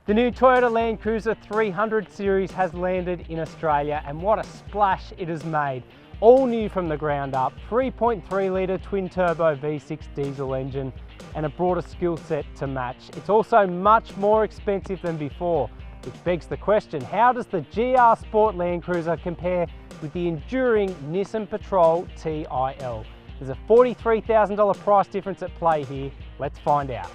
The new Toyota LandCruiser 300 series has landed in Australia, and what a splash it has made. All new from the ground up, 3.3 litre twin turbo V6 diesel engine and a broader skill set to match. It's also much more expensive than before, which begs the question, how does the GR Sport LandCruiser compare with the enduring Nissan Patrol TIL? There's a $43,000 price difference at play here. Let's find out.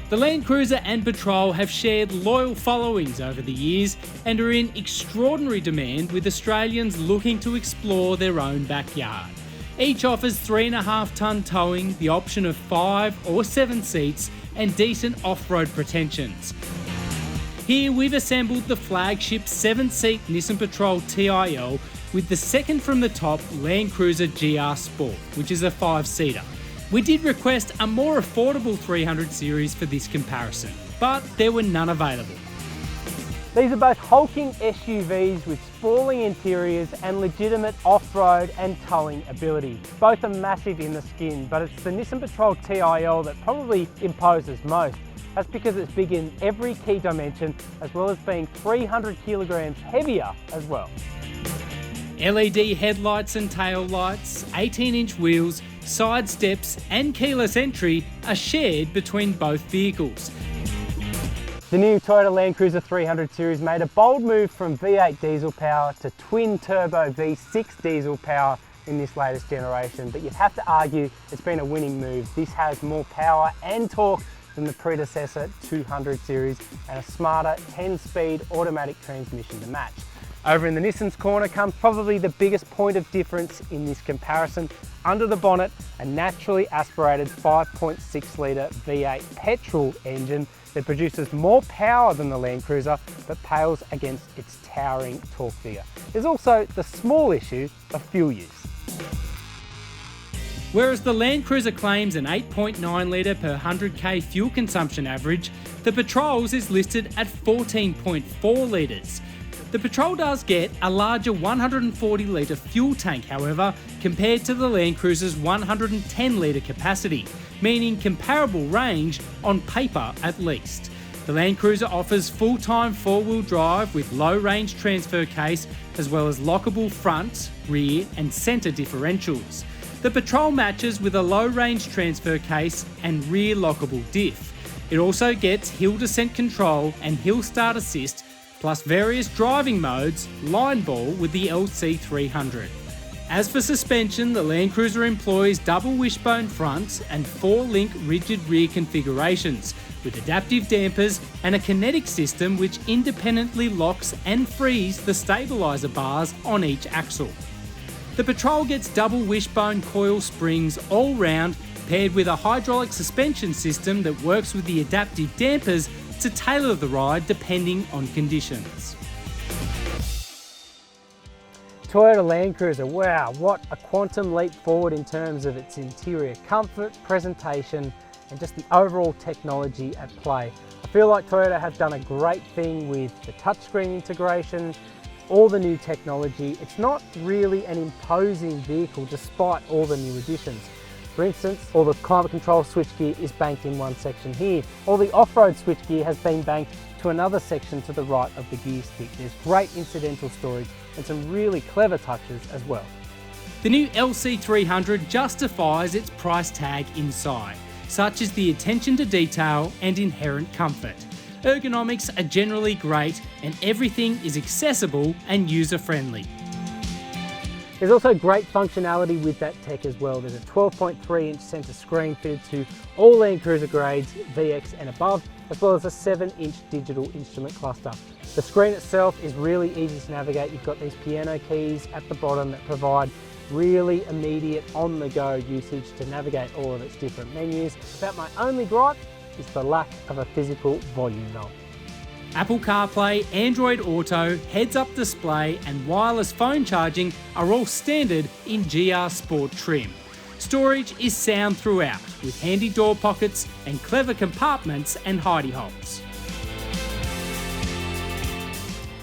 The LandCruiser and Patrol have shared loyal followings over the years and are in extraordinary demand with Australians looking to explore their own backyard. Each offers 3.5 tonne towing, the option of 5 or 7 seats and decent off-road pretensions. Here we've assembled the flagship 7-seat Nissan Patrol TIL with the second from the top LandCruiser GR Sport, which is a 5-seater. We did request a more affordable 300 series for this comparison, but there were none available. These are both hulking SUVs with sprawling interiors and legitimate off-road and towing ability. Both are massive in the skin, but it's the Nissan Patrol TIL that probably imposes most. That's because it's big in every key dimension, as well as being 300 kilograms heavier as well. LED headlights and tail lights, 18-inch wheels, side steps and keyless entry are shared between both vehicles. The new Toyota LandCruiser 300 series made a bold move from V8 diesel power to twin turbo V6 diesel power in this latest generation, but you'd have to argue it's been a winning move. This has more power and torque than the predecessor 200 series and a smarter 10-speed automatic transmission to match. Over in the Nissan's corner comes probably the biggest point of difference in this comparison. Under the bonnet, a naturally aspirated 5.6 litre V8 petrol engine that produces more power than the LandCruiser but pales against its towering torque figure. There's also the small issue of fuel use. Whereas the LandCruiser claims an 8.9 litre per 100k fuel consumption average, the Patrol's is listed at 14.4 litres. The Patrol does get a larger 140 litre fuel tank, however, compared to the LandCruiser's 110 litre capacity, meaning comparable range on paper at least. The LandCruiser offers full-time four-wheel drive with low-range transfer case, as well as lockable front, rear and centre differentials. The Patrol matches with a low-range transfer case and rear lockable diff. It also gets hill descent control and hill start assist, plus various driving modes, line ball with the LC300. As for suspension, the LandCruiser employs double wishbone fronts and 4-link rigid rear configurations, with adaptive dampers and a kinetic system which independently locks and frees the stabiliser bars on each axle. The Patrol gets double wishbone coil springs all round, paired with a hydraulic suspension system that works with the adaptive dampers to tailor the ride depending on conditions. Toyota LandCruiser, wow, what a quantum leap forward in terms of its interior comfort, presentation, and just the overall technology at play. I feel like Toyota have done a great thing with the touchscreen integration, all the new technology. It's not really an imposing vehicle despite all the new additions. For instance, all the climate control switchgear is banked in one section here. All the off-road switchgear has been banked to another section to the right of the gear stick. There's great incidental storage and some really clever touches as well. The new LC300 justifies its price tag inside, such as the attention to detail and inherent comfort. Ergonomics are generally great and everything is accessible and user-friendly. There's also great functionality with that tech as well. There's a 12.3-inch centre screen fitted to all LandCruiser grades, VX and above, as well as a 7-inch digital instrument cluster. The screen itself is really easy to navigate. You've got these piano keys at the bottom that provide really immediate on-the-go usage to navigate all of its different menus. About my only gripe is the lack of a physical volume knob. Apple CarPlay, Android Auto, heads-up display and wireless phone charging are all standard in GR Sport trim. Storage is sound throughout, with handy door pockets and clever compartments and hidey holes.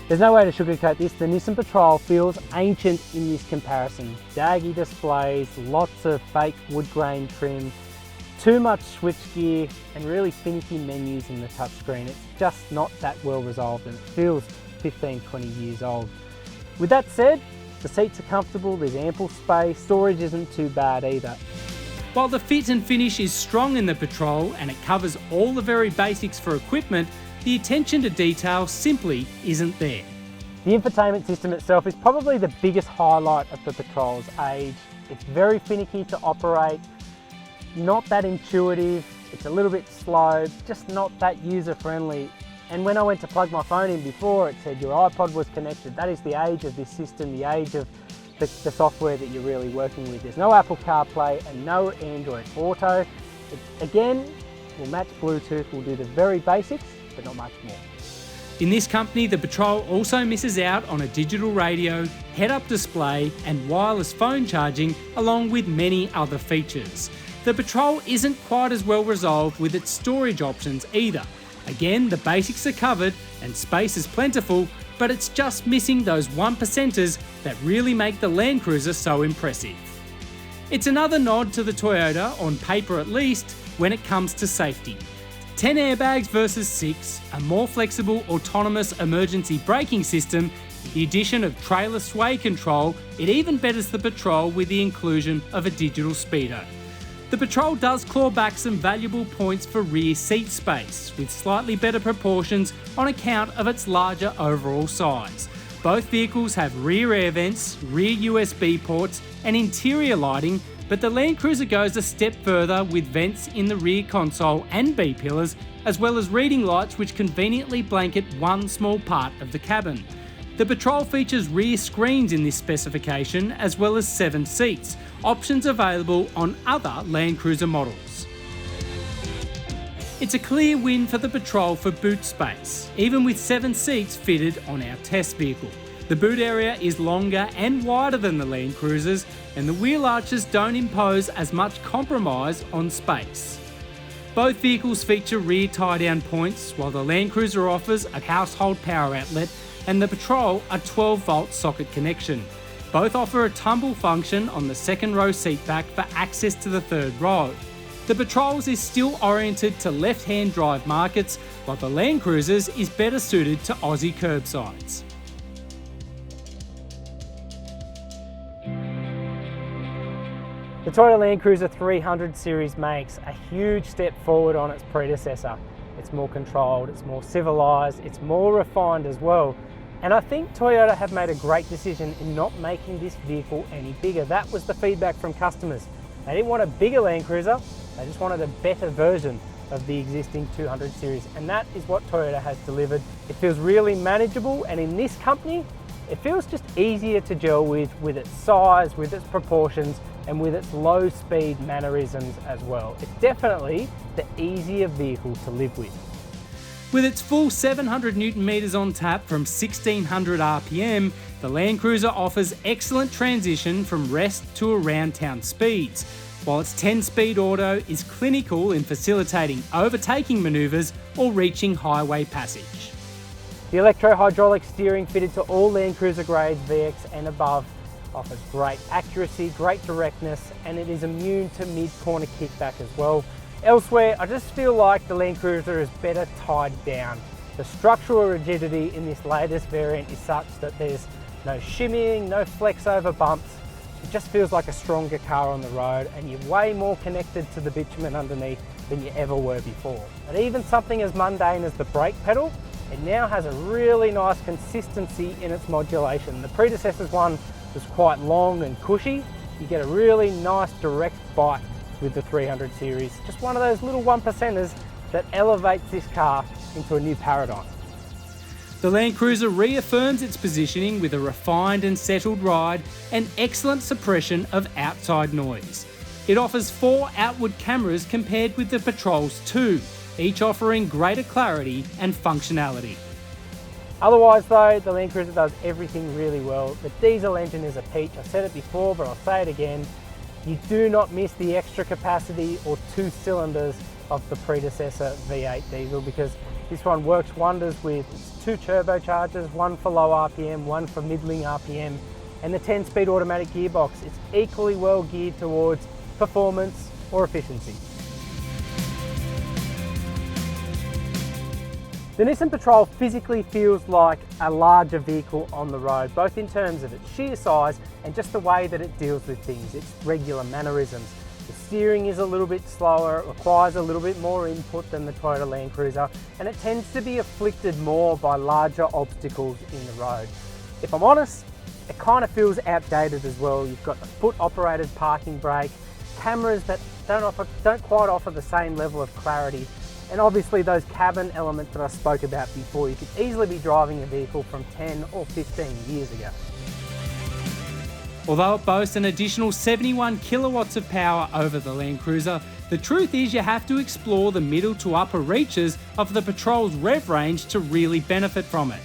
There's no way to sugarcoat this, the Nissan Patrol feels ancient in this comparison. Daggy displays, lots of fake wood grain trim, too much switchgear and really finicky menus in the touchscreen. It's just not that well resolved and it feels 15-20 years old. With that said, the seats are comfortable, there's ample space, storage isn't too bad either. While the fit and finish is strong in the Patrol and it covers all the very basics for equipment, the attention to detail simply isn't there. The infotainment system itself is probably the biggest highlight of the Patrol's age. It's very finicky to operate, not that intuitive, it's a little bit slow, just not that user-friendly. And when I went to plug my phone in before, it said your iPod was connected. That is the age of this system, the age of the software that you're really working with. There's no Apple CarPlay and no Android Auto. It, again, will match Bluetooth, will do the very basics, but not much more. In this company, the Patrol also misses out on a digital radio, head-up display and wireless phone charging, along with many other features. The Patrol isn't quite as well resolved with its storage options either. Again, the basics are covered and space is plentiful, but it's just missing those 1%ers that really make the LandCruiser so impressive. It's another nod to the Toyota, on paper at least, when it comes to safety. 10 airbags versus 6, a more flexible autonomous emergency braking system, the addition of trailer sway control, it even betters the Patrol with the inclusion of a digital speedo. The Patrol does claw back some valuable points for rear seat space, with slightly better proportions on account of its larger overall size. Both vehicles have rear air vents, rear USB ports and interior lighting, but the LandCruiser goes a step further with vents in the rear console and B-pillars, as well as reading lights which conveniently blanket one small part of the cabin. The Patrol features rear screens in this specification, as well as 7 seats, options available on other LandCruiser models. It's a clear win for the Patrol for boot space, even with 7 seats fitted on our test vehicle. The boot area is longer and wider than the LandCruisers, and the wheel arches don't impose as much compromise on space. Both vehicles feature rear tie-down points, while the LandCruiser offers a household power outlet and the Patrol a 12-volt socket connection. Both offer a tumble function on the second row seat back for access to the third row. The Patrol's is still oriented to left-hand drive markets, while the LandCruiser's is better suited to Aussie curbsides. The Toyota LandCruiser 300 series makes a huge step forward on its predecessor. It's more controlled, it's more civilised, it's more refined as well. And I think Toyota have made a great decision in not making this vehicle any bigger. That was the feedback from customers. They didn't want a bigger LandCruiser, they just wanted a better version of the existing 200 series. And that is what Toyota has delivered. It feels really manageable, and in this company, it feels just easier to gel with its size, with its proportions, and with its low speed mannerisms as well. It's definitely the easier vehicle to live with. With its full 700 Newton meters on tap from 1600 RPM, the LandCruiser offers excellent transition from rest to around town speeds, while its 10-speed auto is clinical in facilitating overtaking manoeuvres or reaching highway passage. The electro-hydraulic steering fitted to all LandCruiser grades VX and above offers great accuracy, great directness, and it is immune to mid-corner kickback as well. Elsewhere, I just feel like the LandCruiser is better tied down. The structural rigidity in this latest variant is such that there's no shimmying, no flex over bumps. It just feels like a stronger car on the road, and you're way more connected to the bitumen underneath than you ever were before. But even something as mundane as the brake pedal, it now has a really nice consistency in its modulation. The predecessor's one was quite long and cushy. You get a really nice direct bite with the 300 series. Just one of those little 1%ers that elevates this car into a new paradigm. The LandCruiser reaffirms its positioning with a refined and settled ride and excellent suppression of outside noise. It offers 4 outward cameras compared with the Patrol's 2, each offering greater clarity and functionality. Otherwise though, the LandCruiser does everything really well. The diesel engine is a peach. I've said it before, but I'll say it again. You do not miss the extra capacity or 2 cylinders of the predecessor V8 diesel, because This one works wonders with 2 turbochargers, one for low RPM, one for middling RPM, and the 10-speed automatic gearbox. It's equally well geared towards performance or efficiency. The Nissan Patrol physically feels like a larger vehicle on the road, both in terms of its sheer size and just the way that it deals with things, its regular mannerisms. The steering is a little bit slower, it requires a little bit more input than the Toyota LandCruiser, and it tends to be afflicted more by larger obstacles in the road. If I'm honest, it kind of feels outdated as well. You've got the foot-operated parking brake, cameras that don't quite offer the same level of clarity, and obviously those cabin elements that I spoke about before. You could easily be driving a vehicle from 10 or 15 years ago. Although it boasts an additional 71 kilowatts of power over the LandCruiser, the truth is you have to explore the middle to upper reaches of the Patrol's rev range to really benefit from it.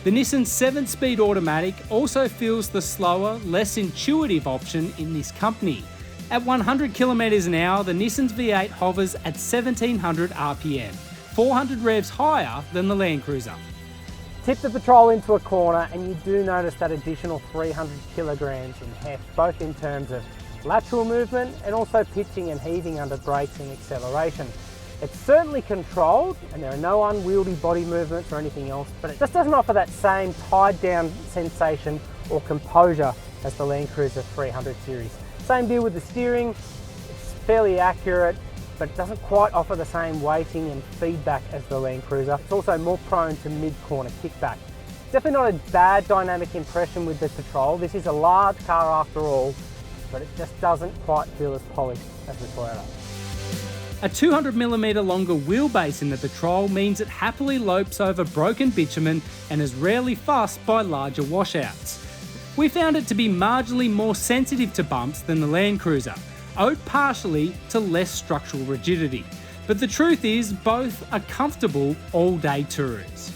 The Nissan 7-speed automatic also feels the slower, less intuitive option in this company. At 100 kilometers an hour, the Nissan's V8 hovers at 1700 RPM, 400 revs higher than the LandCruiser. Tip the Patrol into a corner and you do notice that additional 300 kilograms in heft, both in terms of lateral movement and also pitching and heaving under brakes and acceleration. It's certainly controlled and there are no unwieldy body movements or anything else, but it just doesn't offer that same tied down sensation or composure as the LandCruiser 300 series. Same deal with the steering, it's fairly accurate, but it doesn't quite offer the same weighting and feedback as the LandCruiser. It's also more prone to mid-corner kickback. Definitely not a bad dynamic impression with the Patrol. This is a large car after all, but it just doesn't quite feel as polished as the Toyota. A 200mm longer wheelbase in the Patrol means it happily lopes over broken bitumen and is rarely fussed by larger washouts. We found it to be marginally more sensitive to bumps than the LandCruiser, owed partially to less structural rigidity. But the truth is, both are comfortable all-day tourers.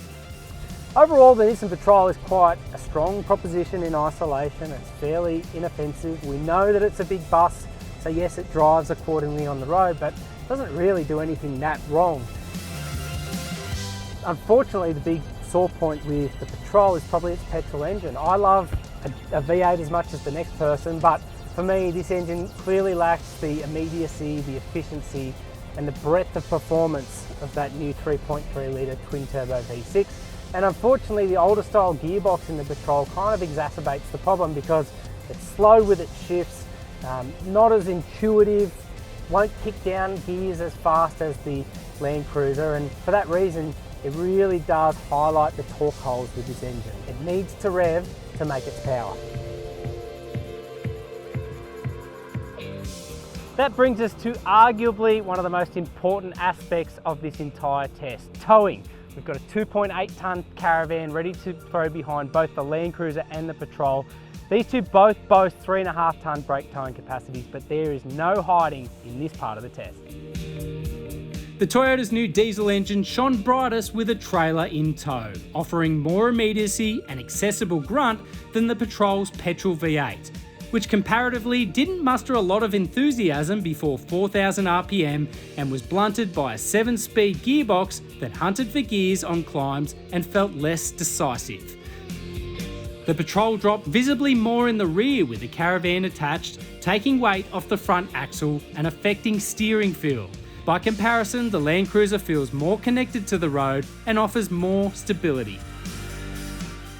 Overall, the Nissan Patrol is quite a strong proposition in isolation. It's fairly inoffensive. We know that it's a big bus, so yes, it drives accordingly on the road, but it doesn't really do anything that wrong. Unfortunately, the big sore point with the Patrol is probably its petrol engine. I love a V8 as much as the next person, but for me, this engine clearly lacks the immediacy, the efficiency, and the breadth of performance of that new 3.3 litre twin-turbo V6. And unfortunately, the older style gearbox in the Patrol kind of exacerbates the problem because it's slow with its shifts, not as intuitive, won't kick down gears as fast as the LandCruiser, and for that reason, it really does highlight the torque holes with this engine. It needs to rev to make its power. That brings us to arguably one of the most important aspects of this entire test, towing. We've got a 2.8 tonne caravan ready to throw behind both the LandCruiser and the Patrol. These two both boast 3.5 tonne brake towing capacities, but there is no hiding in this part of the test. The Toyota's new diesel engine shone brightest with a trailer in tow, offering more immediacy and accessible grunt than the Patrol's petrol V8, which comparatively didn't muster a lot of enthusiasm before 4,000 RPM and was blunted by a 7-speed gearbox that hunted for gears on climbs and felt less decisive. The Patrol dropped visibly more in the rear with the caravan attached, taking weight off the front axle and affecting steering feel. By comparison, the LandCruiser feels more connected to the road and offers more stability.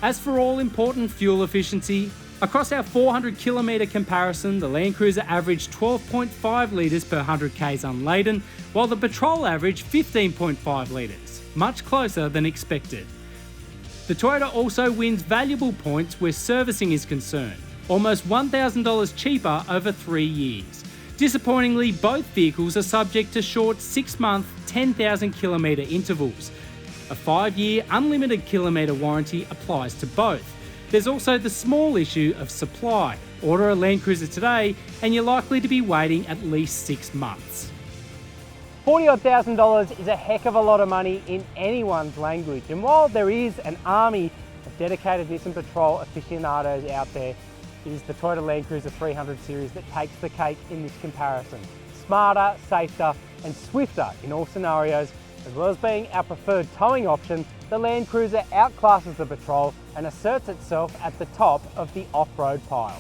As for all-important fuel efficiency, across our 400 kilometre comparison, the LandCruiser averaged 12.5 litres per 100 k's unladen, while the Patrol averaged 15.5 litres, much closer than expected. The Toyota also wins valuable points where servicing is concerned, almost $1,000 cheaper over 3 years. Disappointingly, both vehicles are subject to short 6-month, 10,000 kilometre intervals. A 5-year unlimited kilometre warranty applies to both. There's also the small issue of supply. Order a LandCruiser today and you're likely to be waiting at least 6 months. $40,000 is a heck of a lot of money in anyone's language, and while there is an army of dedicated Nissan Patrol aficionados out there, it is the Toyota LandCruiser 300 series that takes the cake in this comparison. Smarter, safer and swifter in all scenarios, As well as being our preferred towing option, the LandCruiser outclasses the Patrol and asserts itself at the top of the off-road pile.